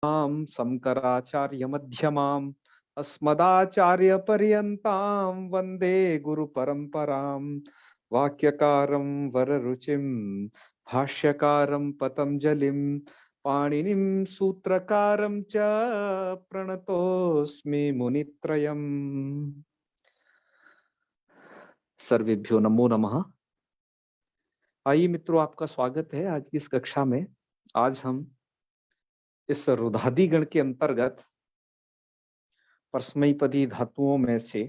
शंकराचार्य मध्यमाम् अस्मदाचार्य पर्यन्तां वंदे गुरु परंपरां। वाक्यकारं वररुचिं भाष्यकारं पतंजलिं पाणिनिं सूत्रकारं च प्रणतोऽस्मि मुनित्रयम्। सर्वेभ्यो नमो नमः। आइए मित्रों, आपका स्वागत है आज की इस कक्षा में। आज हम इस रुधादि गण के अंतर्गत परस्मैपदी धातुओं में से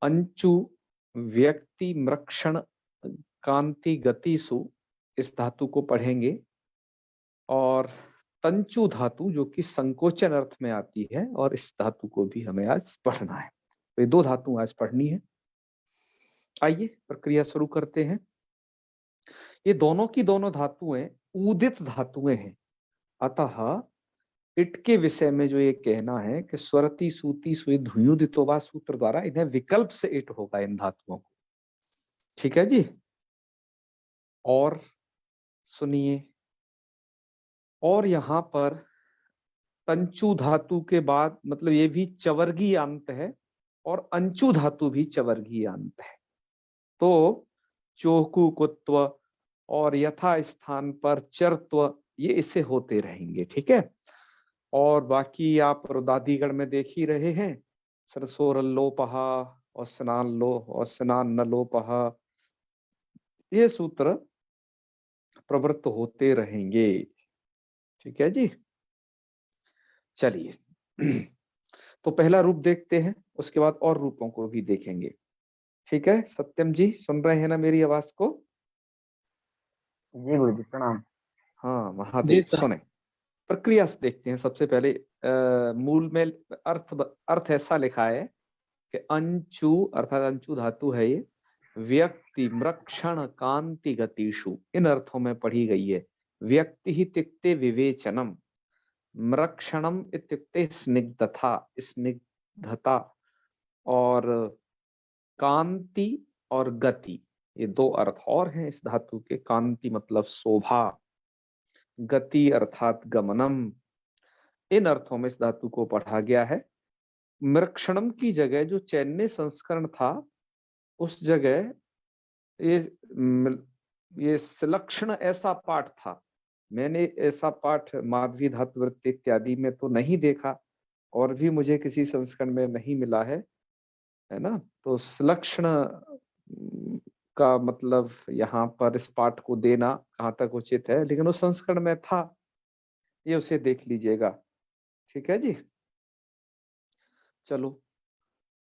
अंचु व्यक्ति मृक्षण कांति गतिसु इस धातु को पढ़ेंगे, और तंचु धातु जो कि संकोचन अर्थ में आती है, और इस धातु को भी हमें आज पढ़ना है। तो ये दो धातु आज पढ़नी है। आइए प्रक्रिया शुरू करते हैं। ये दोनों की दोनों धातुएं उदित धातुएं हैं, अतः इट के विषय में जो ये कहना है कि स्वरति सूति सुई धुयुदितोवा सूत्र द्वारा इन्हें विकल्प से इट होगा इन धातुओं को। ठीक है जी। और सुनिए, और यहां पर तंचु धातु के बाद मतलब ये भी चवर्गीय अंत है, और अंचु धातु भी चवर्गीय अंत है। तो चोकु कुत्व और यथा स्थान पर चरत्व ये इससे होते रहेंगे। ठीक है। और बाकी आप रुदादिगण में देख ही रहे हैं, सरसोर लोपहा और स्नान लो और स्नान न लोपहा, ये सूत्र प्रवृत्त होते रहेंगे। ठीक है जी। चलिए तो पहला रूप देखते हैं, उसके बाद और रूपों को भी देखेंगे। ठीक है, सत्यम जी सुन रहे हैं ना मेरी आवाज को? जी गुरु जी प्रणाम। हाँ महादेव सुने। प्रक्रिया से देखते हैं। सबसे पहले मूल में अर्थ ऐसा लिखा है कि अंचु अर्थात अंचु धातु है ये, व्यक्ति मृक्षण कांति गतिषु, इन अर्थों में पढ़ी गई है। व्यक्ति ही तिक्ते विवेचनम, मृक्षणम इत्युक्ते स्निग्धता स्निग्धता, और कांति और गति, ये दो अर्थ और हैं इस धातु के। कांति मतलब शोभा, गति अर्थात गमनम, इन अर्थों में इस धातु को पढ़ा गया है। मृक्षणम की जगह जो चैन्य संस्करण था, उस जगह ये सुलक्षण ऐसा पाठ था। मैंने ऐसा पाठ माधवी धातुवृत्ति इत्यादि में तो नहीं देखा, और भी मुझे किसी संस्करण में नहीं मिला है ना। तो सुलक्षण का मतलब यहाँ पर इस पाठ को देना कहाँ तक उचित है, लेकिन उस संस्करण में था, ये उसे देख लीजिएगा। ठीक है जी। चलो,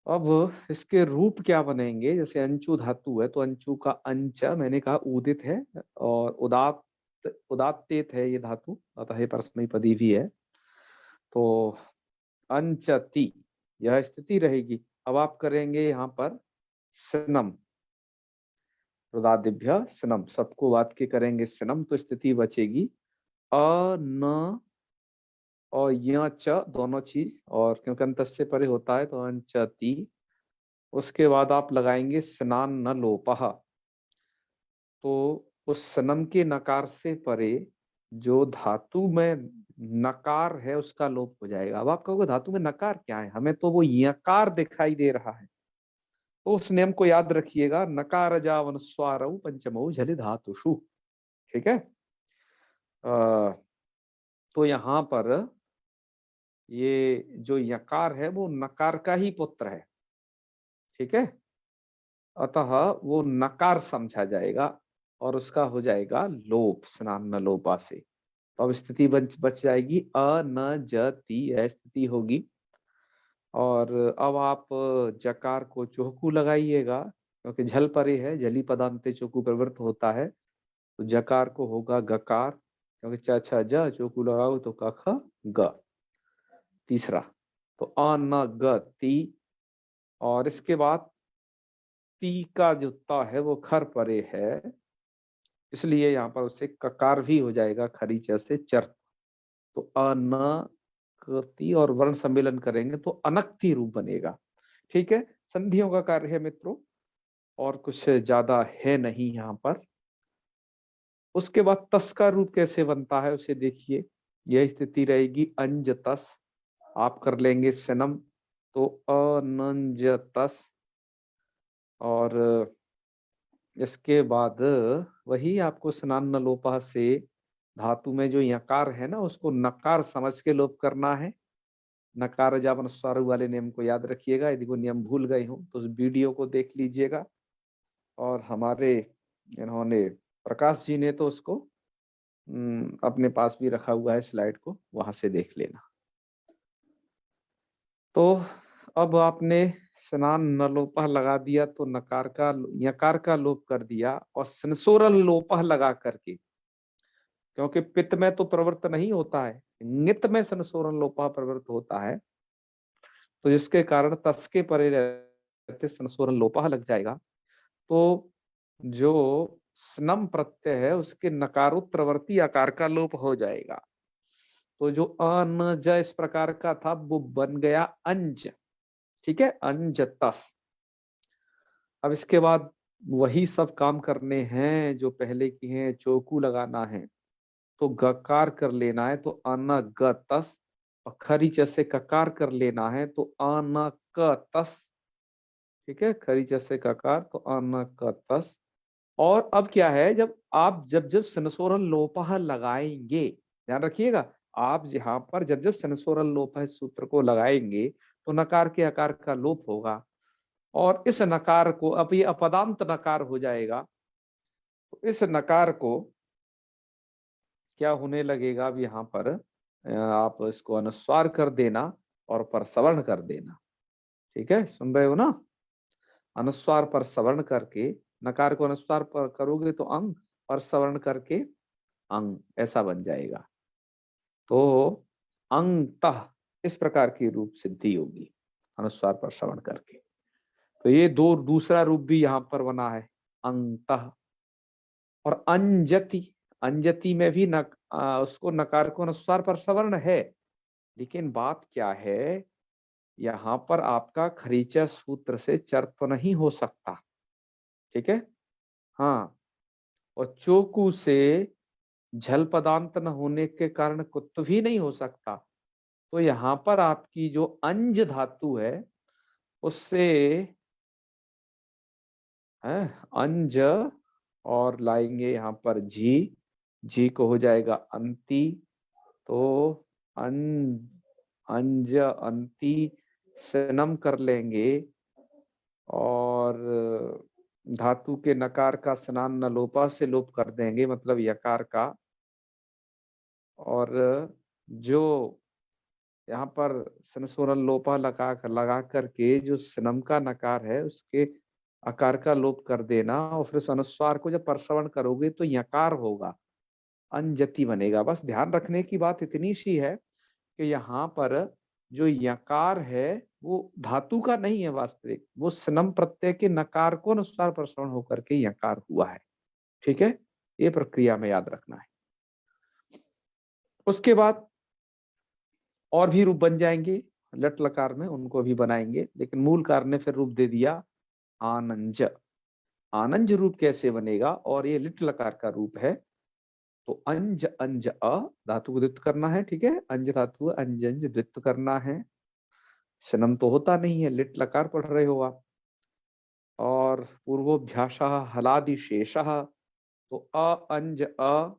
अब इसके रूप क्या बनेंगे। जैसे अंचु धातु है तो अंचु का अंच मैंने कहा उदित है, और उदात्तेत है ये धातु, अतः ये परस्मैपदी भी है। तो अंचति यह स्थिति रहेगी। अब आप करेंगे यहाँ पर स्नम, रुदादिभ्य स्नम, सबको वाक्य करेंगे स्नम, तो स्थिति बचेगी अ न और य च दोनों चीज, और क्योंकि अंत से परे होता है तो अंचति। उसके बाद आप लगाएंगे स्नान न लोपह, तो उस सनम के नकार से परे जो धातु में नकार है उसका लोप हो जाएगा। अब आप कहोगे धातु में नकार क्या है, हमें तो वो यकार दिखाई दे रहा है। तो उस नियम को याद रखिएगा, नकार जावन स्वारऊ पंचमऊ झलि धातुषु। ठीक है। तो यहाँ पर ये जो यकार है वो नकार का ही पुत्र है। ठीक है। अतः वो नकार समझा जाएगा और उसका हो जाएगा लोप, स्नान न लोपा से। तो अब स्थिति बच जाएगी अ न ज ती, स्थिति होगी। और अब आप जकार को चौकू लगाइएगा, क्योंकि झल परे है, झली पदांते चौकू प्रवृत्त होता है। तो जकार को होगा गकार, क्योंकि च छ ज चौकू लगाओ तो क ख ग। तीसरा तो अ न ग ती, और इसके बाद ती का जो ता है वो खर परे है, इसलिए यहाँ पर उससे ककार भी हो जाएगा खरी च से चर। तो अनकति और वर्ण सम्मेलन करेंगे तो अनक्ति रूप बनेगा। ठीक है, संधियों का कार्य है मित्रों, और कुछ ज्यादा है नहीं यहाँ पर। उसके बाद तस का रूप कैसे बनता है उसे देखिए। यह स्थिति रहेगी अंजतस। आप कर लेंगे सनम, तो अनंजतस। और इसके बाद वही आपको स्नान न लोपा से धातु में जो यकार है ना, उसको नकार समझ के लोप करना है। नकार जापन स्वर वाले नियम को याद रखिएगा। यदि वो नियम भूल गए हो तो उस वीडियो को देख लीजिएगा। और हमारे इन्होंने प्रकाश जी ने तो उसको अपने पास भी रखा हुआ है, स्लाइड को वहां से देख लेना। तो अब आपने स्नान न लोपह लगा दिया तो नकार का यकार का लोप कर दिया, और संसोरल लोपह लगा करके, क्योंकि पित्त में तो प्रवृत्त नहीं होता है, नित में संसोरल लोपह प्रवृत्त होता है, तो जिसके कारण तस के परे रहते संसोरल लोपह लग जाएगा। तो जो स्नम प्रत्यय है उसके नकारोत्तरवर्ती आकार का लोप हो जाएगा। तो जो अनज इस प्रकार का था वो बन गया अंज। ठीक है, अंजतस। अब इसके बाद वही सब काम करने हैं जो पहले की हैं। चौकू लगाना है तो गकार कर लेना है, तो अनगतस। और खरीच से ककार कर लेना है तो अनकतस। ठीक है, खरीच से ककार तो अनकतस। और अब क्या है, जब आप जब जब सनसोरल लोपह लगाएंगे, ध्यान रखिएगा, आप यहाँ पर जब जब सनसोरल लोपह सूत्र को लगाएंगे तो नकार के आकार का लोप होगा, और इस नकार को, अब ये अपदांत नकार हो जाएगा, तो इस नकार को क्या होने लगेगा, अब यहाँ पर आप इसको अनुस्वार कर देना और पर सवर्ण कर देना। ठीक है, सुन रहे हो ना? अनुस्वार पर सवर्ण करके, नकार को अनुस्वार पर करोगे तो अंग, और सवर्ण करके अंग, ऐसा बन जाएगा। तो अंतः इस प्रकार की रूप सिद्धि होगी अनुस्वार पर श्रवण करके। तो ये दूसरा रूप भी यहाँ पर बना है, अंतः। और अंजति, अंजति में भी उसको नकार को अनुस्वार पर सवर्ण है, लेकिन बात क्या है, यहाँ पर आपका खरीचा सूत्र से चर तो नहीं हो सकता। ठीक है, हाँ। और चोकू से झल पदांत न होने के कारण कुत्त भी नहीं हो सकता। तो यहाँ पर आपकी जो अंज धातु है उससे है अंज, और लाएंगे यहाँ पर जी, जी को हो जाएगा अंति। तो अंज अंति सनम कर लेंगे, और धातु के नकार का स्नान न लोपा से लोप कर देंगे, मतलब यकार का। और जो यहाँ पर सनसोरल लोपा लगा करके जो सनम का नकार है उसके आकार का लोप कर देना, और फिर उस अनुस्वार को जब परसवर्ण करोगे तो यकार होगा, अंजति बनेगा। बस ध्यान रखने की बात इतनी सी है कि यहाँ पर जो यकार है वो धातु का नहीं है वास्तविक, वो सनम प्रत्यय के नकार को अनुस्वार परसवर्ण होकर के यकार हुआ है। ठीक है, ये प्रक्रिया में याद रखना है। उसके बाद और भी रूप बन जाएंगे लट लकार में, उनको भी बनाएंगे, लेकिन मूल कार ने फिर रूप दे दिया आनंज। आनंज रूप कैसे बनेगा, और ये लिट लकार का रूप है। तो अंज अंज अ, धातु को द्वित्व करना है। ठीक है, अंज धातु अंज अंज द्वित्व करना है। शनम तो होता नहीं है, लिट लकार पढ़ रहे हो आप। और पूर्वोभ्यास हलादि शेष, तो अ अंज अ,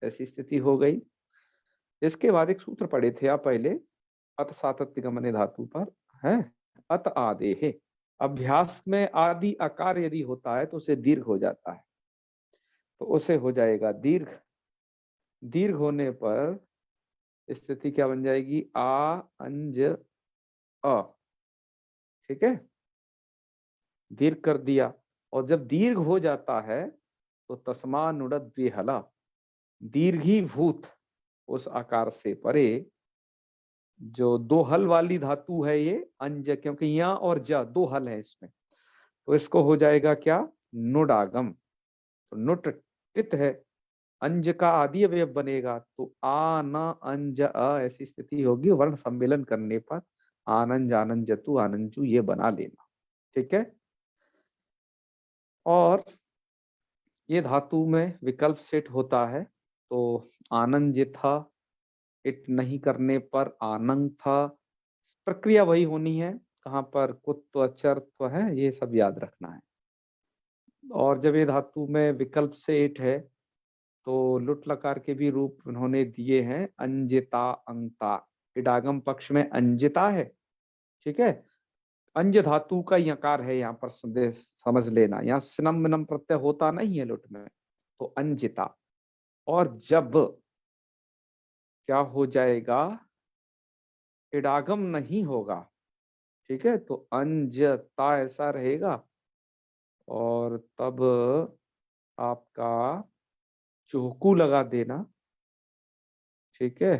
ऐसी स्थिति हो गई। इसके बाद एक सूत्र पढ़े थे आप पहले, अत सातत्य गमने धातु पर है, अत आदेहे। अभ्यास में आदि आकार यदि होता है तो उसे दीर्घ हो जाता है, तो उसे हो जाएगा दीर्घ। दीर्घ होने पर स्थिति क्या बन जाएगी, आ अंज अ। ठीक है, दीर्घ कर दिया। और जब दीर्घ हो जाता है तो तस्मा नुड़त द्विहला, दीर्घीभूत उस आकार से परे जो दो हल वाली धातु है ये अंज, क्योंकि या और ज दो हल है इसमें, तो इसको हो जाएगा क्या, नुडागम। तो नुट टित है, अंज का आदि अवयव बनेगा, तो आ न अंज अ, ऐसी स्थिति होगी। वर्ण सम्मेलन करने पर आनंज आनंजतु आनंजु ये बना लेना। ठीक है, और ये धातु में विकल्प सेट होता है, तो आनंज था इट नहीं करने पर आनंग था। प्रक्रिया वही होनी है, कहाँ पर कुत्व चरत्व है, ये सब याद रखना है। और जब ये धातु में विकल्प से इट है तो लुट लकार के भी रूप उन्होंने दिए हैं, अंजिता अंगता। इडागम पक्ष में अंजिता है, ठीक है। अंज धातु का यकार है यहाँ पर, समझ लेना, यहाँ स्नम विनम प्रत्यय होता नहीं है लुट में, तो अंजिता। और जब क्या हो जाएगा, इडागम नहीं होगा, ठीक है, तो अंजता ऐसा रहेगा, और तब आपका चुहकू लगा देना, ठीक है।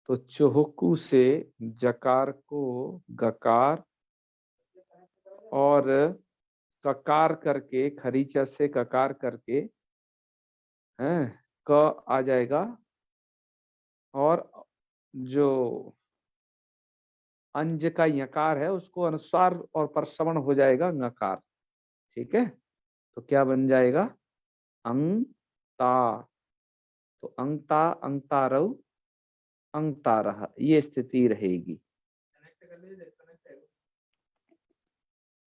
तो चुहकू से जकार को गकार और ककार करके, खरीचा से ककार करके हैं, क आ जाएगा, और जो अंज का यकार है उसको अनुस्वार और परसवण हो जाएगा नकार, ठीक है। तो क्या बन जाएगा, अंगता। तो अंगता अंगतारव अंगतारह, ये स्थिति रहेगी।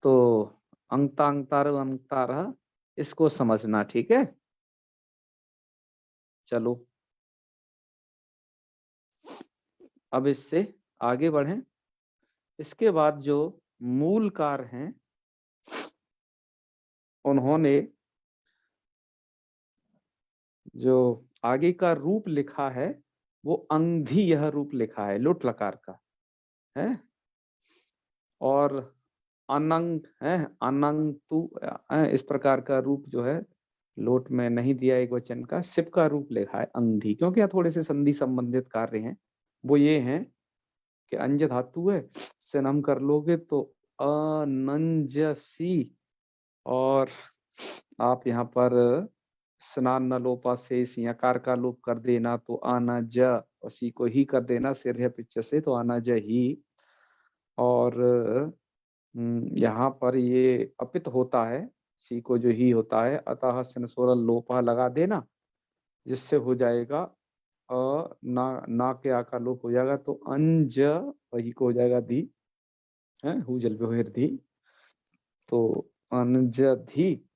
तो अंगता अंगतारव अंगतारह, इसको समझना, ठीक है। चलो अब इससे आगे बढ़ें। इसके बाद जो मूलकार हैं, उन्होंने जो आगे का रूप लिखा है वो अंधी, यह रूप लिखा है लुट लकार का है। और अनंग है, अनंग तु इस प्रकार का रूप जो है लोट में नहीं दिया, एक वचन का सिप का रूप लिखा है अंधी, क्योंकि यहाँ थोड़े से संधि संबंधित कार्य हैं। वो ये हैं कि अंज धातु है, से हम कर लोगे तो अनंजसी, और आप यहाँ पर स्नान न लोपा से इस यकार का लोप कर देना तो आना ज, उसी को ही कर देना सिर है पिच्छ से, तो आना ज ही। और यहाँ पर ये अपित होता है, सी को जो ही होता है, अतः स्वर लोपा लगा देना, जिससे हो जाएगा ना के आका लोप हो जाएगा, तो अंज, वही को हो जाएगा धी है, हु जल धी, तो अंजधि।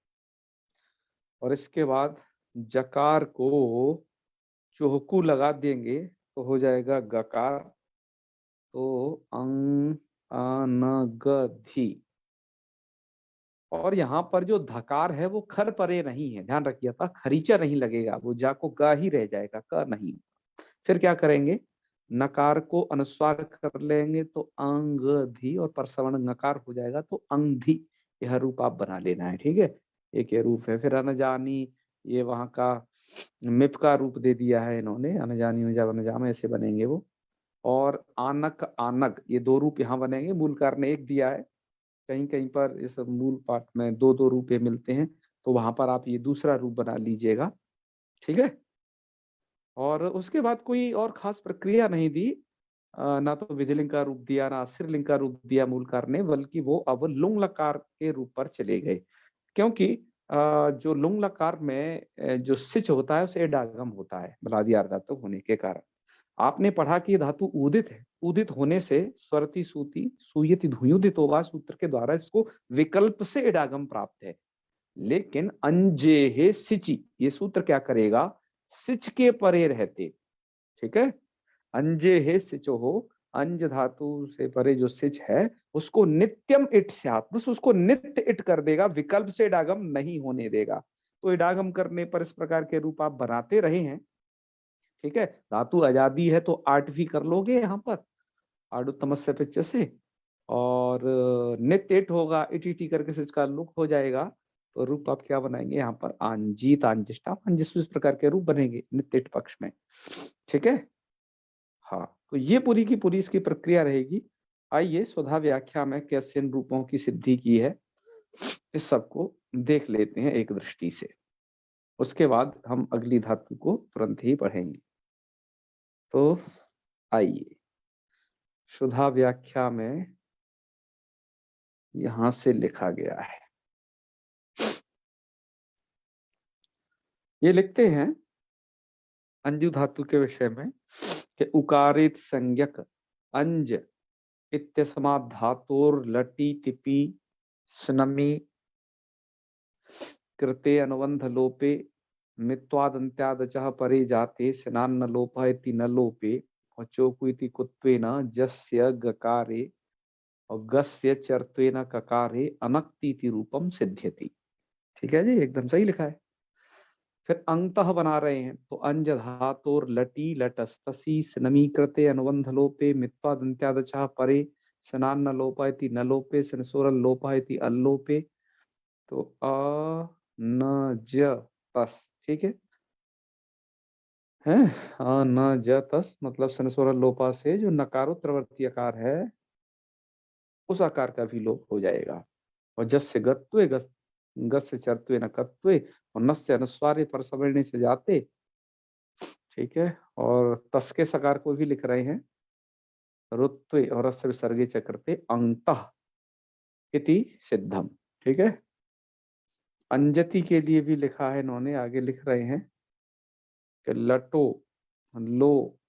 और इसके बाद जकार को चुहकू लगा देंगे तो हो जाएगा गकार, तो अनगधि। और यहाँ पर जो धकार है वो खर परे नहीं है, ध्यान रखिएगा, खरीचा नहीं लगेगा, वो जा को गा ही रह जाएगा, क नहीं। फिर क्या करेंगे, नकार को अनुस्वार कर लेंगे तो अंगधि, और परसवर्ण नकार हो जाएगा तो अंगधि। यह रूप आप बना लेना है, ठीक है। एक ये रूप है। फिर अनजानी, ये वहां का मिप का रूप दे दिया है इन्होंने, अनजानी अनुजाम ऐसे बनेंगे वो। और आनक आनग, ये दो रूप यहाँ बनेंगे, मूलकार ने एक दिया है, कहीं कहीं पर इस मूल पाठ में दो दो रूप मिलते हैं, तो वहां पर आप ये दूसरा रूप बना लीजिएगा, ठीक है। और उसके बाद कोई और खास प्रक्रिया नहीं दी, ना तो विधिलिंग का रूप दिया, ना स्त्रीलिंग का रूप दिया मूलकार ने, बल्कि वो अब लुंग लकार के रूप पर चले गए। क्योंकि जो लुंग लकार में जो सिच होता है उसे डागम होता है बलादी आर्धातुक होने के कारण। आपने पढ़ा कि ये धातु उदित है, उदित होने से स्वरति सूति सुयति धुयुदितोवा सूत्र के द्वारा इसको विकल्प से इडागम प्राप्त है। लेकिन अंजेहे सिचि, ये सूत्र क्या करेगा, सिच के परे रहते, ठीक है। अंजेहे सिचो हो, अंज धातु से परे जो सिच है उसको नित्यम इट स्यात्, बस उसको नित्य इट कर देगा, विकल्प से इडागम नहीं होने देगा। तो इडागम करने पर इस प्रकार के रूप आप बनाते रहे हैं, ठीक है। धातु आजादी है तो आठ भी कर लोगे यहाँ पर, आडुतमस्य पिच्च से, और नित्य इट होगा, इटी करके से इसका लुक हो जाएगा, तो रूप आप क्या बनाएंगे यहाँ पर, आंजीत आंजिष्टा अंजिस, इस प्रकार के रूप बनेंगे नित्य इट पक्ष में, ठीक है। हाँ, तो ये पूरी की पूरी इसकी प्रक्रिया रहेगी। आइए सुधा व्याख्या में कैसे इन रूपों की सिद्धि की है, इस सबको देख लेते हैं एक दृष्टि से। उसके बाद हम अगली धातु को तुरंत ही पढ़ेंगे। तो आइए, सुधा व्याख्या में यहां से लिखा गया है, ये लिखते हैं, अंजु धातु के विषय में कि उकारित संज्ञक अंज इत्यस्मात् धातोर लटी तिपी स्नमी कृते अनुबंध लोपे मित्वादंत्यादचः परे जाते स्नान लोप इति न लोपे और चोकु इति कुत्वेन जस्य गकारे और गस्य चर्त्वेन ककारे अनक्ति इति रूपम सिद्ध्यति। ठीक है जी, एकदम सही लिखा है। फिर अंतः बना रहे हैं तो अंज धातोर लटी लटस्तसी स्नमी कृते अनुबंध लोपे मित्वादंत्यादचः परे स्नान न लोप इति न लोपे स्नसोरल लोप इति अल्लोपे। तो अ न ज तस, ठीक है, अ न ज तस मतलब स्नसोरल लोपा से जो नकारोत्तरवर्ती आकार है उस आकार का भी लोप हो जाएगा। और जस्य गत्वे गस्य चर्त्वे न कत्वे और नस्य अनुस्वारे पर सवर्णे से जाते। ठीक है, और तस के सकार को भी लिख रहे हैं रुत्वे और रस्य विसर्गे चक्रते अंतः इति सिद्धम। ठीक है, अंजति के लिए भी लिखा है इन्होंने, आगे लिख रहे हैं कि लटो लो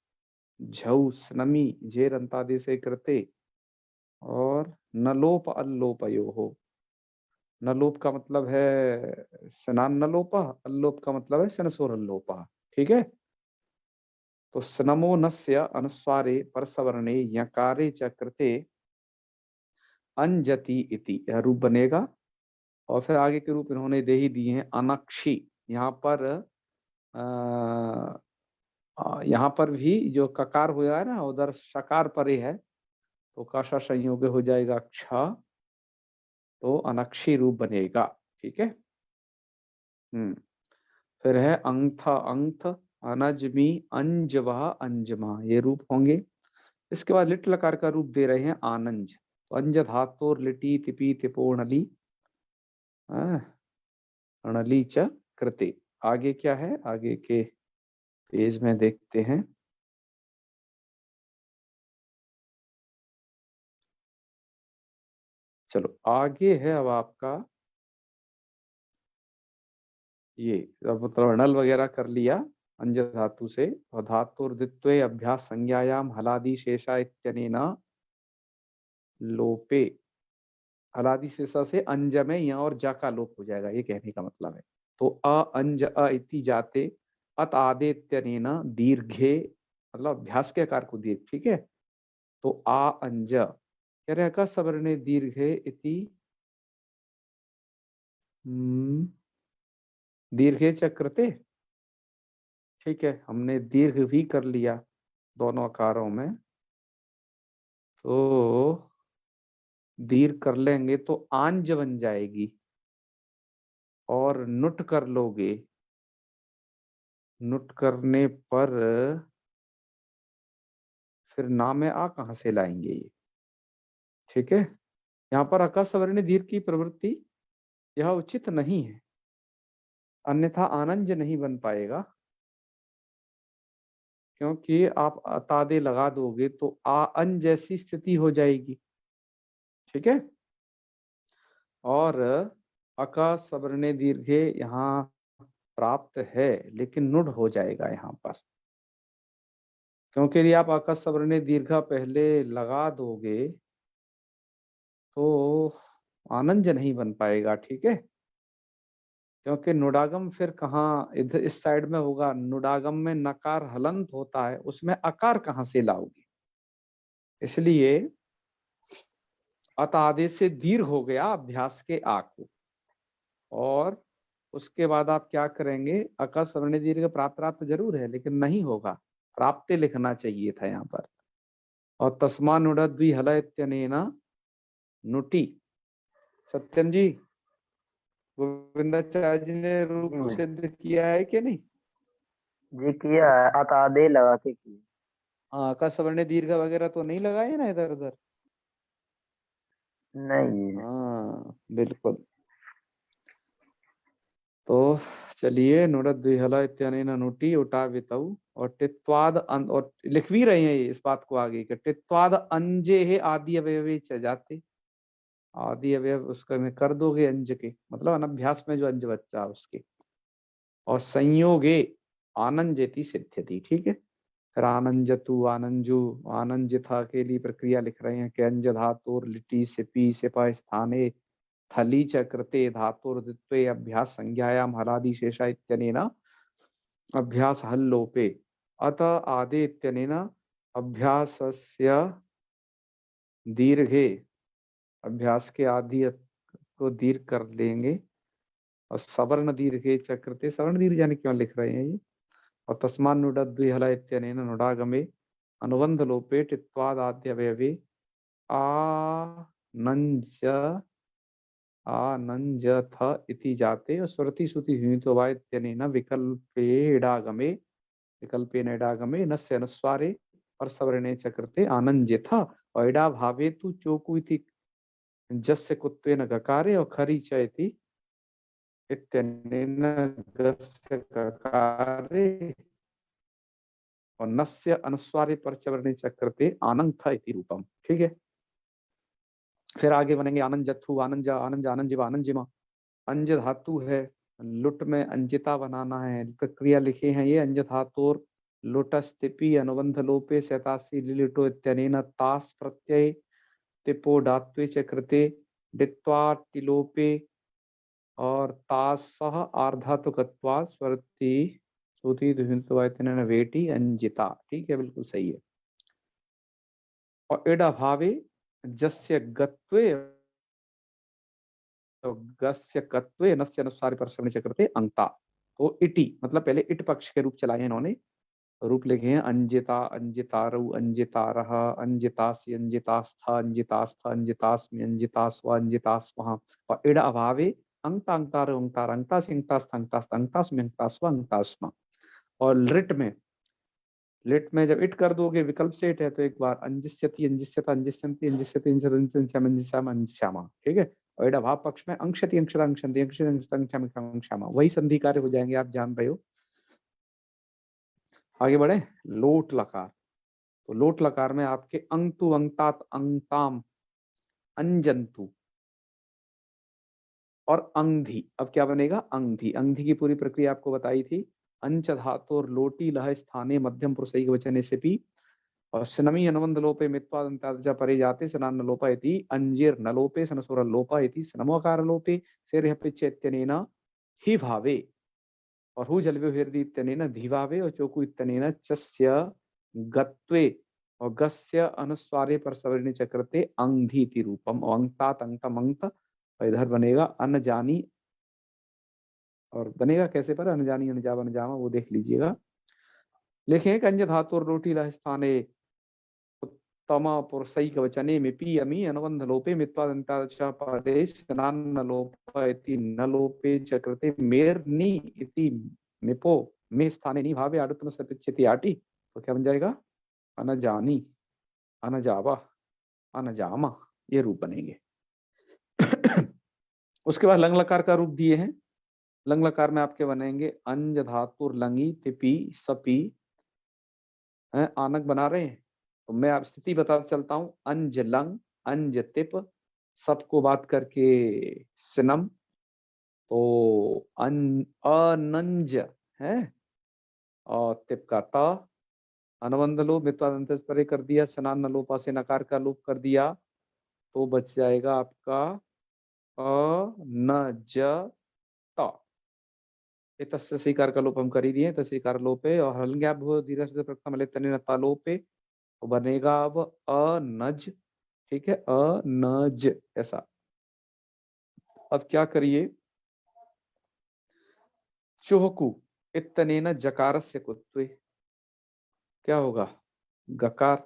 झौ स्नमी जेर अंतादि से कृते और नलोप अल्लोपयो हो। नलोप का मतलब है स्नान नलोपा, अल्लोप का मतलब है स्नसोर अल्लोपा। ठीक है, तो स्नमो नस्य अनुस्वारे परसवर्णे यकारे च कृते अंजति इति यह रूप बनेगा। और फिर आगे के रूप इन्होंने दे ही दिए हैं अनक्षी। यहाँ पर भी जो ककार हुआ है ना उधर शकार परे है तो काशा संयोग हो जाएगा क्ष, तो अनक्षी रूप बनेगा। ठीक है, फिर है अंथ अंथ अनजमी अंजवा अंजमा, ये रूप होंगे। इसके बाद लिट लकार का रूप दे रहे हैं आनंज। तो अंज धातोर लिटी तिपी तिपोणली अणली च कृते। आगे क्या है, आगे के पेज में देखते हैं। चलो आगे है अब आपका ये, अब मतलब नल वगैरह कर लिया अंज धातु से। और धातुर्दित्वे अभ्यास संज्ञायाम हलादि शेषा इत्यनेन लोपे, हलादि शेषा से अंज में या और जा का लोप हो जाएगा, ये कहने का मतलब है। तो अ अंज अ इति जाते अत आदे इत्यनेन दीर्घे, मतलब अभ्यास के आकार को दीर्घ। ठीक है, तो आ अंज कह रहे का सवर्णे दीर्घे इति दीर्घे चक्रते। ठीक है, हमने दीर्घ भी कर लिया दोनों आकारों में, तो दीर्घ कर लेंगे तो आंज बन जाएगी। और नुट कर लोगे, नुट करने पर फिर ना में आ कहां से लाएंगे ये। ठीक है, यहाँ पर अका सवर्ण दीर्घ की प्रवृत्ति यह उचित नहीं है, अन्यथा आनंज नहीं बन पाएगा। क्योंकि आप तादे लगा दोगे तो आ अन जैसी स्थिति हो जाएगी। ठीक है, और अका सवर्णे दीर्घे यहाँ प्राप्त है लेकिन नुड हो जाएगा यहाँ पर, क्योंकि यदि आप अका सवर्णे दीर्घा पहले लगा दोगे तो आनंज नहीं बन पाएगा। ठीक है, क्योंकि नुडागम फिर कहाँ इधर इस साइड में होगा, नुडागम में नकार हलंत होता है, उसमें आकार कहाँ से लाओगे। इसलिए अत आदेश से दीर्घ हो गया अभ्यास के आ को, और उसके बाद आप क्या करेंगे, अका सवर्ण दीर्घ प्राप्त जरूर है लेकिन नहीं होगा, प्राप्त लिखना चाहिए था यहाँ पर। और तस्मा नुडद्वि हल इत्यनेन नुटी। सत्यम जी, गोविंदाचार्य जी ने जी रूप गुरुजी, सिद्ध किया है कि नहीं? जी किया है, अत आदे लगा के किया। हाँ, अका सवर्ण दीर्घ वगैरह तो नहीं लगाए ना इधर उधर। नहीं। हाँ बिल्कुल। तो चलिए, नुडद्विहला इत्यनेन नुटी उटावितौ और टित्वाद और लिख भी रहे हैं ये इस बात को आगे कि टित्वाद अंजे है आदि अवयवे च जाते। आदि अवयव उसका में कर दोगे अंज के, मतलब अनभ्यास में जो अंज बच्चा उसके। और संयोगे आनंजेति सिद्ध्यति। ठीक है, फिर आनंजतु, आनंजु, आनंजिथा के लिए प्रक्रिया लिख रहे हैं कि अंज धातुर लिटि सिपि सिपा स्थाने थली च कृते धातुर्द्वित्वे अभ्यास संज्ञायाम हलादि शेषा इत्यनेन अभ्यास हल लोपे अतः आदि इत्यनेन अभ्यासस्य दीर्घे, अभ्यास के आदि को दीर्घ कर देंगे और सवर्ण दीर्घे चक्रते, सवर्ण दीर्घ यानी क्यों लिख रहे हैं ये, और तस्मान नुडद्विहला इत्यनेन नुडागमे अनुबंध लोपे टित्वाद आद्यवयवे आनंज आनंजथ इति जाते और स्वरति श्रुति ह्युतो वा इत्यनेन विकल्पेडागमे, विकल्पेन एडागमे नस्य अनुस्वारे और सवर्णे चक्रते आनंजेथा और एडा भावे तु चोकु इति जस्य कुत्वेन गकारे और खरी च इति इत्यनेन गस्य गकारे और नस्य अनुस्वारे पर चवर्णे चक्रते आनंथ इति रूपम। ठीक है, फिर आगे बनेंगे आनंजथु, आनंजा, आनंज, आनंजिवा, आनंजिमा। अंज धातु है, लुट में अंजिता बनाना है, प्रक्रिया लिखे हैं ये अंज धातुर लुटस्तिपि अनुबंध लोपे शतासी लिलिटो इत्यनेन तास प्रत्यय तिपो धात्वे च कृते डित्वा टिलोपे और तासह आर्धातुकत्वा स्वरति श्रुति दुहित्वा इत्यनेन वेटी अंजिता। ठीक है, बिल्कुल सही है। और एड अभावे जस्य गत्वे तो गस्य कत्वे नस्य अनुसार परसवने चक्रते अंता, तो इटी मतलब पहले इट पक्ष के रूप चलाए हैं इन्होंने, रूप लिखे हैं अंजिता, अंजितारु, अंजितारः, अंजितासि, अंजितास्था, अंजितास्था, अंजितास्मि, अंजितास्व, अंजितास्वः। और इड अभावे अंता, अंतार, अंतार, अंतासि, अंतास्थ, अंतास्थ, अंतास्मि, अंतास्व, अंतास्म। और लिट में जब इट कर दोगे विकल्प से इट है तो एक बार अंजिष्यति, अंजिष्यता, अंजिष्यन्ति, अंजिष्यति, अंजिष्यन्ति, अंजिष्याम, अंजिष्यामा। ठीक है, और एड अभाव पक्ष में अंक्षति, अंक्षता, अंक्षन्ति, अंक्षति, अंक्षता, अंक्षामि, अंक्षामा, वही संधि कार्य हो जाएंगे, आप जान रहे हो। आगे बढ़े, लोट लकार। तो लोट लकार में आपके अंतु, अंतात, अंताम, अंजंतु और अंधी। अब क्या बनेगा, अंधी। अंधी की पूरी प्रक्रिया आपको बताई थी। अंच धातु और लोटी लह स्थाने मध्यम पुरुष वचने से पी और स्नमी अनुबंध लोपे मित्वादंतादजा परे जाते स्नान लोपा इति अंजीर न लोपे सनसुर लोपा इति स्नमोकार लोपे सेरह पिच्च इत्यनेन ही भावे और हु जलव्यो हृदय इत्यनेन धीभावे और चोकु इत्यनेन चस्य गत्वे और गस्य अनुस्वारे पर सवर्णी चक्रते अंधी इति रूपम। अंगतात अंगतम अंगत, और इधर बनेगा अनजानी, और बनेगा कैसे पर अनजानी अनजावा अनजामा वो देख लीजिएगा। लिखें कंज धातु और रोटी लह स्थाने उत्तम पुरुषैक वचने मिपि अमी अनुबंध लोपे मित्वादंतादशा परे स्नान लोप इति न लोपे चक्रते मेरनी इति मिपो में स्थाने नि भावे आडुत्तम सपिच्यति आटी, तो क्या बन जाएगा, अनजानी, अनजावा, अनजामा, ये रूप बनेंगे। उसके बाद लंग लकार का रूप दिए हैं। लंग लकार में आपके बनेंगे अंज धातुर लंगी तिपी सपी, आनक बना रहे हैं तो मैं आप स्थिति बता चलता हूं। अंज लंग, अंज तिप, सबको बात करके सिनम, तो अनंज है और तिप का ता, अनुबंध लोप मित्वादंत परे कर दिया, स्नान लोपा से नकार का लोप कर दिया, तो बच जाएगा आपका अनजता। तस्य स्वीकार का लोप हम कर ही दिए, तस्वीकार लोपे और हलंग्या भू धीरज प्रथम लेतने तालोपे, तो बनेगा अब अनज। ठीक है, अनज ऐसा। अब क्या करिए, चोहकु इत्तनेन जकारस्य कुत्वे, क्या होगा, गकार,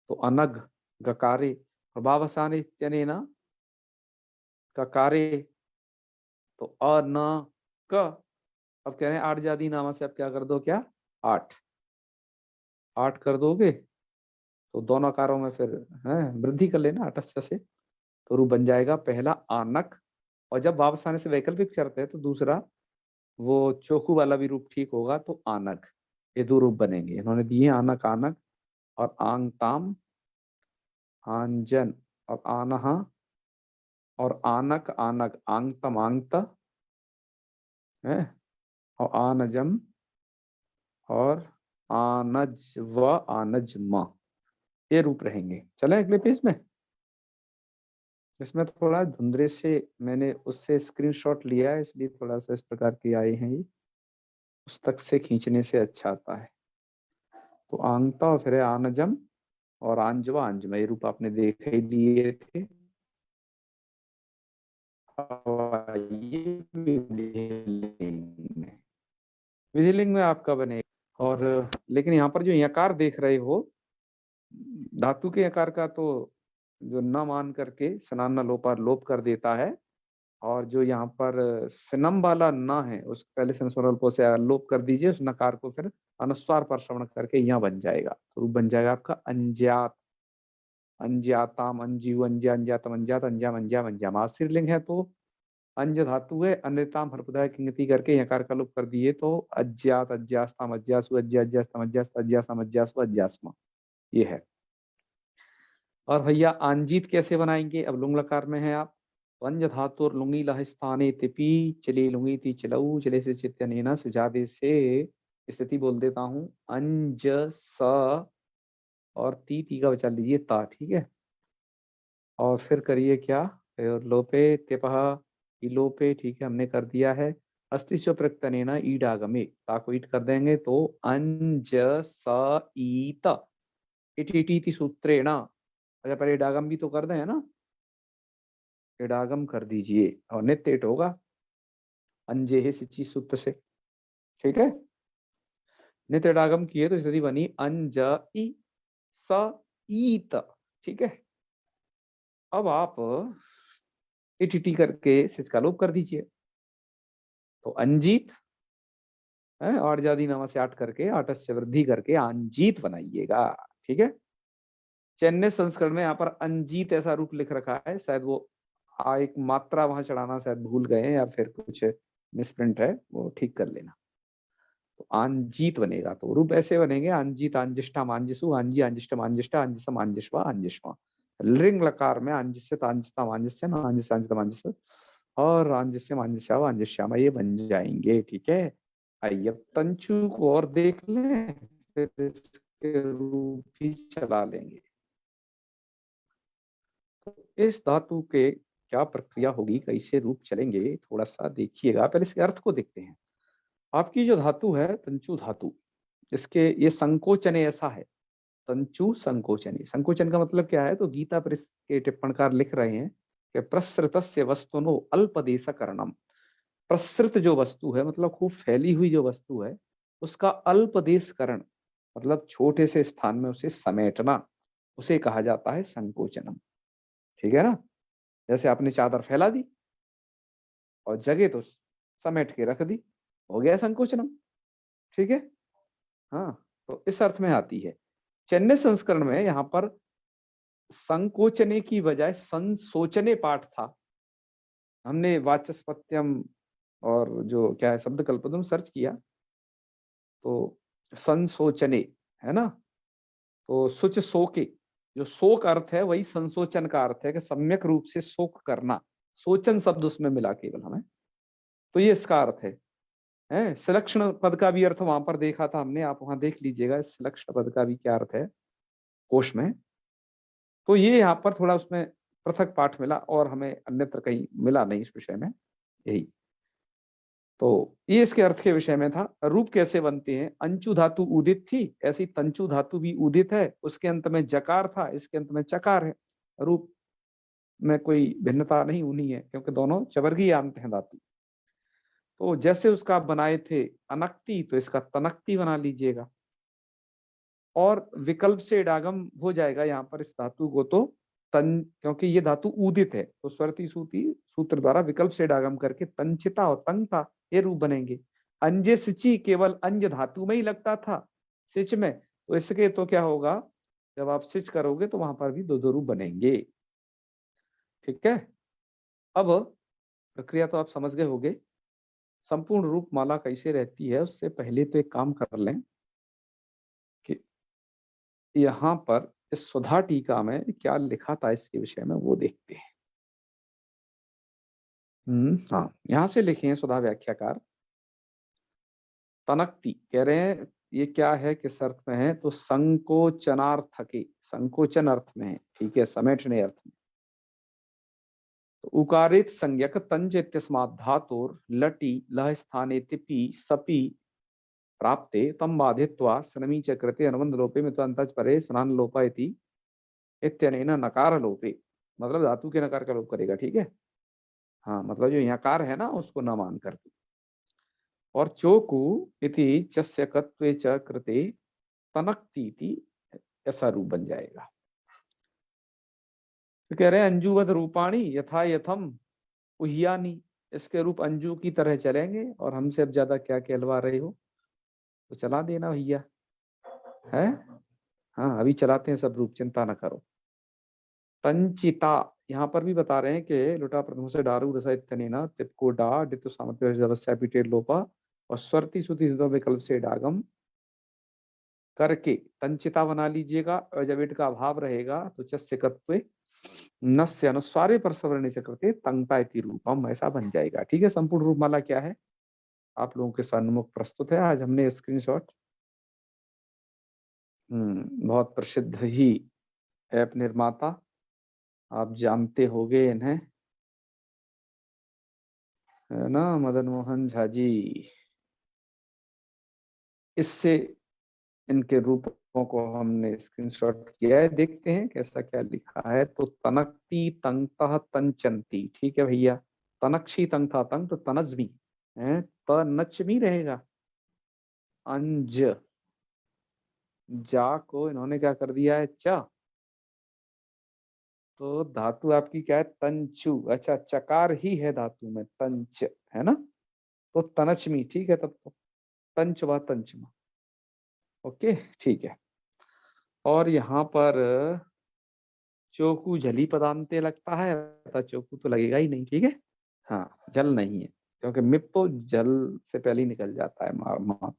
तो अनग गकारे, प्रभावसान इत्यनेन ककारे, तो अन क। अब कह रहे हैं आठ जादी नामा से आप क्या कर दो, क्या आठ, आठ कर दोगे तो दोनों कारों में फिर है वृद्धि कर लेना अटस्य से, तो रूप बन जाएगा पहला आनक, और जब वापस आने से वैकल्पिक चढ़ते हैं तो दूसरा वो चोकू वाला भी रूप ठीक होगा, तो आनक। ये दो रूप बनेंगे, इन्होंने दिए आनक आनक और आंगताम आंजन और आनहा और आनक आनक आंगतम आंगत है और आनजम और आनज व आनजमा, ये रूप रहेंगे। चलें अगले पेज में। इसमें थोड़ा धुंधले से मैंने उससे स्क्रीनशॉट लिया है, इसलिए थोड़ा सा इस प्रकार के आए हैं। ये पुस्तक से खींचने से अच्छा आता है। तो आंगता और फिर है आनजम और आंजवा आंजमा, ये रूप आपने देख ही लिए थे। विधिलिंग में आपका बनेगा। और लेकिन यहाँ पर जो यकार देख रहे हो, धातु के यकार का तो जो न मान करके सनाना लोपार लोप कर देता है, और जो यहाँ पर सिनम वाला न है उस पहले संस्मरण से लोप कर दीजिए, उस नकार को फिर अनुस्वार पर श्रवण करके यहाँ बन जाएगा। तो रूप बन जाएगा आपका अंज्यात, अंज्याताम, अंजीव, अंज्या, अंज्यातम, अंज्यात, अंजाम, अंज्याम, अंज्याम। स्त्रीलिंग है तो अंज धातु है, अन्यताम हरपुदाय किंगति करके यकार का लोप कर दिए तो अज्ञात, अज्ञास्ताम, अज्ञासु, अज्ञा, अज्ञास्तम, अज्ञास्त, अज्ञासम, अज्ञासु, अज्ञास्मा, ये है। और भैया आंजीत कैसे बनाएंगे? अब लुंग लकार में है आप, पंज धातु और लुंगी लह स्थाने तिपी चले लुंगी ती चलऊ चले से चित्यनेना से जादे से स्थिति बोल देता हूं, अंज स और ती का बचा लीजिए ता, ठीक है। और फिर करिए क्या, और लोपे त्यपह इलोपे, ठीक है हमने कर दिया है। अस्तित्व प्रत्यनेना ईड आगमे, ता को ईट कर देंगे तो अंज स ईत इटी सूत्रेण। अच्छा पहले इडागम भी तो कर दें, है ना, इडागम कर दीजिए और नित्य इट होगा अंजे है सिची सूत्र से, ठीक है। नित्य इडागम किए तो स्थिति बनी अंज ई स ईत, ठीक है। अब आप इटी करके सिच का लोप कर दीजिए तो अंजीत है, और जादी नामा से आठ करके आठस से वृद्धि करके अंजीत बनाइएगा, ठीक है। चेन्नई संस्करण में यहाँ पर अंजीत ऐसा रूप लिख रखा है, शायद वो एक मात्रा वहां चढ़ाना शायद भूल गए या फिर कुछ मिसप्रिंट है, वो ठीक कर लेना। तो आंजीत बनेगा, तो रूप ऐसे बनेंगे आंजीत, आंजिष्टा, आंजिसु, आंजी, आंजिष्टम, आंजिष्टा, आंजिसम, आंजिष्वा, आंजिष्मा। लिंग लकार में आंजिष्यत, आंजिष्टा, आंजिष्यन, आंजिस, आंजितम, आंजिस और आंजिष्यम, आंजिष्याव, आंजिष्यामा, ये बन जाएंगे, ठीक है। आइए अब तंचु को और देख लें, फिर इसके रूप भी चला लेंगे। तो इस धातु के क्या प्रक्रिया होगी, कैसे रूप चलेंगे, थोड़ा सा देखिएगा। पहले इसके अर्थ को देखते हैं। आपकी जो धातु है तंचु धातु, इसके ये संकोचन ऐसा है, तंचु संकोचनी। संकोचन का मतलब क्या है, तो गीता पर इसके टिप्पणकार लिख रहे हैं कि प्रसृतस्य वस्तुनो अल्पदेशकरणम। प्रसृत जो वस्तु है मतलब खूब फैली हुई जो वस्तु है, उसका अल्पदेशकरण मतलब छोटे से स्थान में उसे समेटना, उसे कहा जाता है संकोचनम, ठीक है ना। जैसे आपने चादर फैला दी और जगह तो समेट के रख दी, हो गया संकोचनम, ठीक है। हाँ, तो इस अर्थ में आती है। चेन्नई संस्करण में यहाँ पर संकोचने की बजाय संसोचने पाठ था। हमने वाचस्पत्यम और जो क्या है शब्द कल्पद्रुम सर्च किया तो संसोचने है ना, तो सुच शोके, जो शोक अर्थ है वही संसोचन का अर्थ है कि सम्यक रूप से शोक करना, सोचन शब्द उसमें मिला केवल हमें, तो ये इसका अर्थ है। सुलक्षण पद का भी अर्थ वहां पर देखा था हमने, आप वहां देख लीजिएगा सुलक्षण पद का भी क्या अर्थ है कोश में। तो ये यहाँ पर थोड़ा उसमें पृथक पाठ मिला और हमें अन्यत्र कहीं मिला नहीं इस विषय में, यही। तो ये इसके अर्थ के विषय में था। रूप कैसे बनते हैं, अंचु धातु उदित थी, ऐसी तंचु धातु भी उदित है, उसके अंत में जकार था, इसके अंत में चकार है। रूप में कोई भिन्नता नहीं उन्हीं है, क्योंकि दोनों चवर्गीय अंत हैं धातु। तो जैसे उसका आप बनाए थे अनक्ति, तो इसका तनक्ति बना लीजिएगा, और विकल्प से इडागम हो जाएगा यहाँ पर इस धातु को तो तन, क्योंकि ये धातु उदित है तो स्वरती सूती सूत्र द्वारा विकल्प से इडागम करके तंचिता और तंगता ये रूप बनेंगे। अंजे सिची केवल अंज धातु में ही लगता था सिच में, तो इसके तो क्या होगा, जब आप सिच करोगे तो वहां पर भी दो दो रूप बनेंगे, ठीक है। अब प्रक्रिया तो आप समझ गए होंगे। संपूर्ण रूप माला कैसे रहती है उससे पहले तो एक काम कर लें कि यहाँ पर इस सुधा टीका में क्या लिखा था इसके विषय में वो देखते हैं। हाँ, यहाँ से लिखे हैं सुधा व्याख्याकार, तनक्ति कह रहे हैं ये क्या है, किस अर्थ में है, तो संकोचनार्थके, संकोचन अर्थ में है, ठीक है, समेटने अर्थ में। तो उकारित संज्ञक तंज इत्यस्मात् धातुर लटी लह स्थाने तिपि सपि प्राप्ते तम बाधित्वा सनमी च कृते अनुबंध लोपे में तो अंतच परे स्नान लोपा इति इत्यनेन नकार लोपे, मतलब धातु के नकार का लोप करेगा, ठीक है। हाँ, मतलब जो यहाँ कार है ना उसको न मान करके। और चोकु इति चस्य कत्वे च कृते तनक्ति इति ऐसा रूप बन जाएगा। तो कह रहे हैं अंजुवद रूपाणी यथा यथम उहियानी, इसके रूप अंजू की तरह चलेंगे, और हमसे अब ज्यादा क्या कहलवा रहे हो, तो चला देना भैया, है। हाँ, अभी चलाते हैं सब रूप, चिंता न करो। तंचिता, यहाँ पर भी बता रहे हैं कि लुटा प्रथम से डारू रसायतनेना तितको डा डितु सामर्थ्य जवस्यापिटे लोपा और स्वरती सुति विकल्प से डागम करके तंचिता बना लीजिएगा, और जब इट का अभाव रहेगा तो चस्यकत्वे नस्य अनुस्वारे पर सवर्ण चक्रते तंगता इति रूपम, ऐसा बन जाएगा, ठीक है। संपूर्ण रूपमाला क्या है आप लोगों के सन्मुख प्रस्तुत है। आज हमने स्क्रीनशॉट, बहुत प्रसिद्ध ही ऐप निर्माता, आप जानते होंगे इन्हें, है ना, मदन मोहन झा जी। इससे इनके रूपों को हमने स्क्रीनशॉट किया है, देखते हैं कैसा क्या लिखा है। तो तनकती तंगता तंचंती, ठीक है भैया। तनक्षी तंगता तंग, तो तनजमी है, तनचमी रहेगा। अंज, जा को इन्होंने क्या कर दिया है, च, तो धातु आपकी क्या है, तंचु। अच्छा, चकार ही है धातु में, तंच है ना, तो तनचमी, ठीक है। तब तो तंच व तंचमा, ओके, ठीक है। और यहाँ पर चोकू जली पदांते लगता है, अतः चोकू तो लगेगा ही नहीं, ठीक है। हाँ, जल नहीं है, क्योंकि मिप तो जल से पहले ही निकल जाता है, माँ।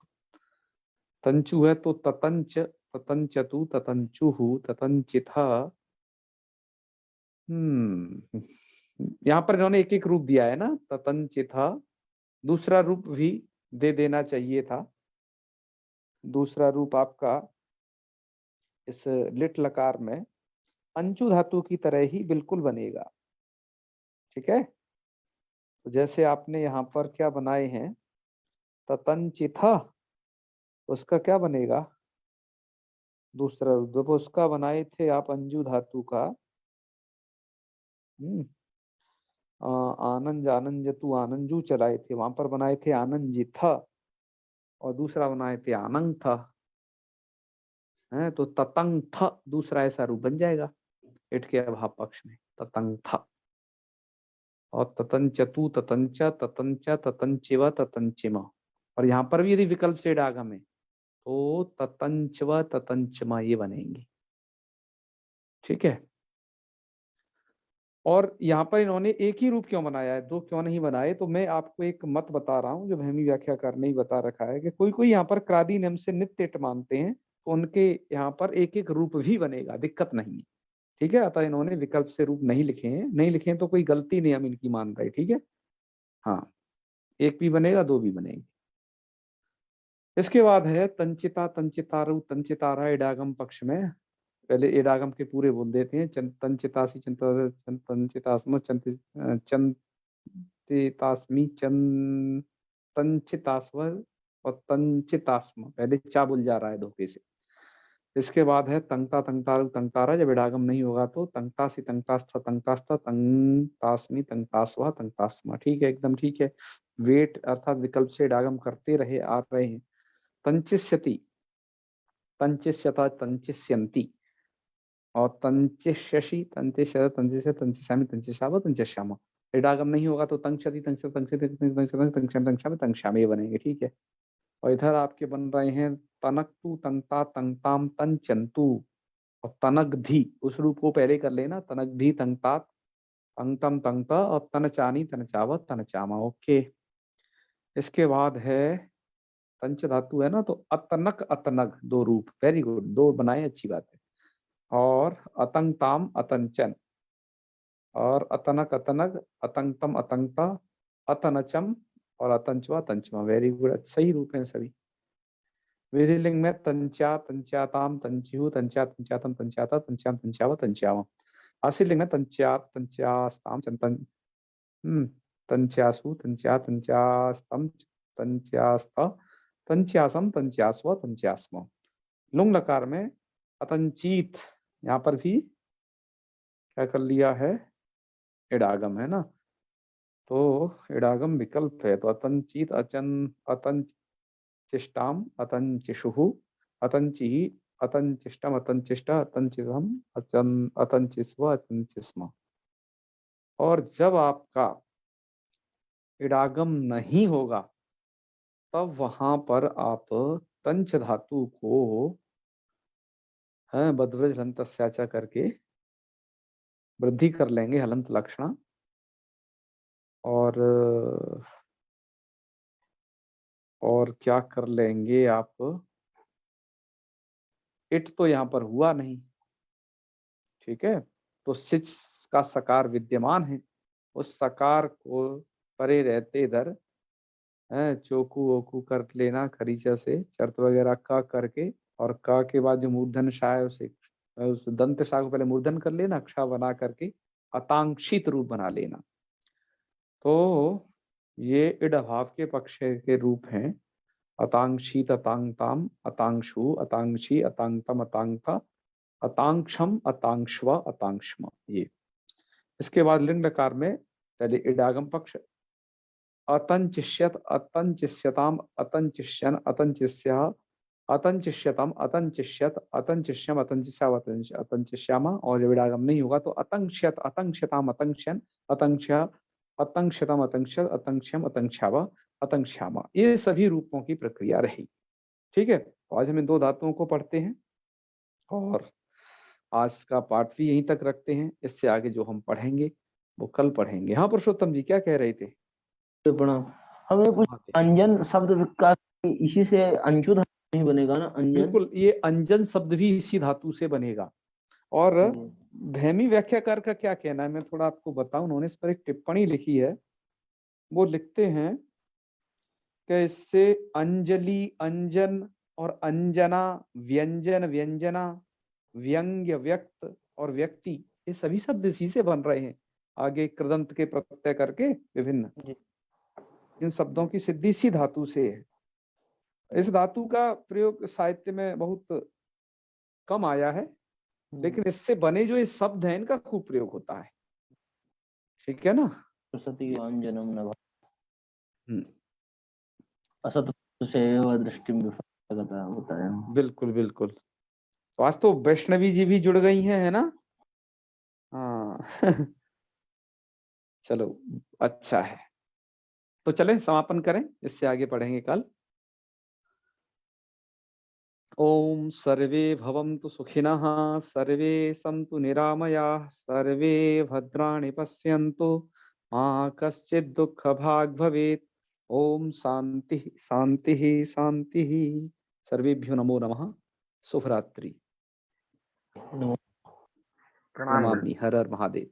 तंचु है तो ततंच, ततंचतु ततंचुहु ततंचिथ। यहाँ पर इन्होंने एक एक रूप दिया है ना, ततंचिथ। दूसरा रूप भी दे देना चाहिए था। दूसरा रूप आपका इस लिट लकार में अंचु धातु की तरह ही बिल्कुल बनेगा, ठीक है। तो जैसे आपने यहाँ पर क्या बनाए हैं, ततंचिथ, उसका क्या बनेगा दूसरा रूप, जब उसका बनाए थे आप अंजू धातु का, आनंद आनंद तू आनंजू चलाए थे, वहां पर बनाए थे आनंजिथ, और दूसरा बनाए थे आनंग था, है। तो ततंग थ दूसरा ऐसा रूप बन जाएगा इट के अभाव पक्ष में, ततंग थ। और ततंचतु ततंच ततंच ततंचिव ततंचिमा, और यहाँ पर भी यदि विकल्प से डागम है तो ततंचव ततंचमा ये बनेंगे, ठीक है। और यहाँ पर इन्होंने एक ही रूप क्यों बनाया है, दो क्यों नहीं बनाए, तो मैं आपको एक मत बता रहा हूँ जो भूमि व्याख्याकार ने ही बता रखा है कि कोई कोई यहाँ पर क्रादी नियम से नित्य इट मानते हैं, तो उनके यहाँ पर एक एक रूप भी बनेगा, दिक्कत नहीं है, ठीक है। अतः इन्होंने विकल्प से रूप नहीं लिखे हैं, नहीं लिखे हैं तो कोई गलती नहीं हम इनकी मान रहे, ठीक है। हाँ, एक भी बनेगा, दो भी बनेंगे। इसके बाद है तंचिता तंचितारु तंचितारा इडागम पक्ष में। पहले इडागम के पूरे बोल देते हैं। तंचितासी तंचितास्म चंतितास्मी तंचितास्व और तंचितास्म, पहले चा बोल जा रहा है धोखे से। इसके बाद है तंगता तंगतारु तंगतारा, जब इडागम नहीं होगा तो तंगतासी तंगतास्थ तंगतास्थ तंगतास्मी तंगतास्वा तंगतास्मा, ठीक है, एकदम ठीक है। वेट अर्थात विकल्प से इडागम करते रहे आ रहे हैं। तंचिष्यति तंचिष्यता तंचिष्यन्ति, और तंचिष्यसि तंचिष्यत तंचिष्य तंचिष्यामि तंचिष्याव तंचिष्याम, इडागम नहीं होगा तो तंक्षति तंक्षत तंक्षति तंक्षत तंक्षामि तंक्षामि तंक्षामि बनेंगे, ठीक है। और इधर आपके बन रहे हैं तनकतु तंगता तंगताम तंचंतु और तनगधि, उस रूप को पहले कर लेना, तनगधि तंगता तंगतम तंगता और तनचानी तनचाव तनचामा, ओके। इसके बाद है पंच धातु है ना, तो अतनक अतनग, दो रूप, वेरी गुड, दो बनाए, अच्छी बात है। और अतंगताम अतंचन, और अतनक अतनग अतंगतम अतंगता अतनचम और अतंचवा तंचमा, वेरी गुड, सही रूप है सभी। विधिलिंग में तंचा, तंचाताम, तंच्यु, तंचा, तंचातम, तंचाता, तंचाम, तंचाव, तंचावम। आशीलिंग में तंचा, तंचास्ताम, तंचासु, तंचा, तंचास्तम, तंचास्त, तंचासम, तंचास्व, तंचास्म। लुंग लकार में अतंचीत, यहाँ पर भी क्या कर लिया है, इडागम है ना, तो इडागम विकल्प है, तो अतंचित, अतंचिष्टाम, अतंचिषुः, अतंचि, अतंचिष्टम, अतंचिष्ट, अतंचितम, अतंचिस्व, अतंचिस्म। और जब आपका इडागम नहीं होगा तब वहां पर आप तंच धातु को बद्वज हलंतस्याचा करके वृद्धि कर लेंगे, हलंत लक्षण, और क्या कर लेंगे आप, इट तो यहाँ पर हुआ नहीं, ठीक है, तो सिच का सकार विद्यमान है, उस सकार को परे रहते इधर चोकू ओकू कर लेना, खरीचा से चर्त वगैरह का करके, और का के बाद जो मूर्धन शाह है उसे, उस दंत शाह को पहले मूर्धन कर लेना, अक्षा बना करके अतांक्षित रूप बना लेना। तो ये इड अभाव के पक्ष के रूप हैं, अतांक्षित, अतांगताम, अतांक्षु, अतांक्षी, अतांगतम, अतांगता, अतांक्षम, अतांक्षव, अतांक्षम। ये इसके बाद लिंग लकार में पहले इडागम पक्ष, अतंचिष्यत, अतंचिष्यताम, अतंचिष्यन, अतंचिष्या, अतंचिष्यतम, अतंचिष्यत, अतंचिष्यम, अतंचिष्या, अतंचिष्यामा। और जब इडागम नहीं होगा तो अतंक्षयत, अतंक्षताम, अतंक्षयन, अतंक्षा, अतंक्षतम, अतंक्षत, अतंक्षम, अतंक्षावा, अतंक्षामा। ये सभी रूपों की प्रक्रिया रही, ठीक है। आज हम इन दो धातुओं को पढ़ते हैं और आज का पाठ भी यहीं तक रखते हैं। इससे आगे जो हम पढ़ेंगे वो कल पढ़ेंगे। हाँ पुरुषोत्तम जी, क्या कह रहे थे? प्रणाम। हमें कुछ अंजन शब्द विकास, इसी से अंशु धातु नहीं बनेगा ना? अंजन, बिल्कुल, ये अंजन शब्द भी इसी धातु से बनेगा। और भैमी व्याख्याकार का क्या कहना है, मैं थोड़ा आपको बताऊं, उन्होंने इस पर एक टिप्पणी लिखी है। वो लिखते हैं कि इससे अंजलि, अंजन और अंजना, व्यंजन, व्यंजना, व्यंग्य, व्यक्त और व्यक्ति, ये सभी शब्द इसी से बन रहे हैं। आगे कृदंत के प्रत्यय करके विभिन्न, इन शब्दों की सिद्धि इसी धातु से है। इस धातु का प्रयोग साहित्य में बहुत कम आया है, लेकिन इससे बने जो ये शब्द हैं इनका खूब प्रयोग होता है, ठीक है ना। सरस्वती अंजनम नभ असत से दृष्टि विफलता होता है। बिल्कुल बिल्कुल। तो आज तो वैष्णवी जी भी जुड़ गई हैं, है ना? हाँ चलो अच्छा है, तो चलें समापन करें, इससे आगे पढ़ेंगे कल। ओम सर्वे भवन्तु सुखिनः, सर्वे सन्तु निरामयाः, सर्वे भद्राणि पश्यन्तु, मा कश्चित् दुःखभाग् भवेत्। ओम शांति शांति शांति। सर्वेभ्यो नमो नमः। शुभरात्रि। प्रणाम। नमामि। हर हर महादेव।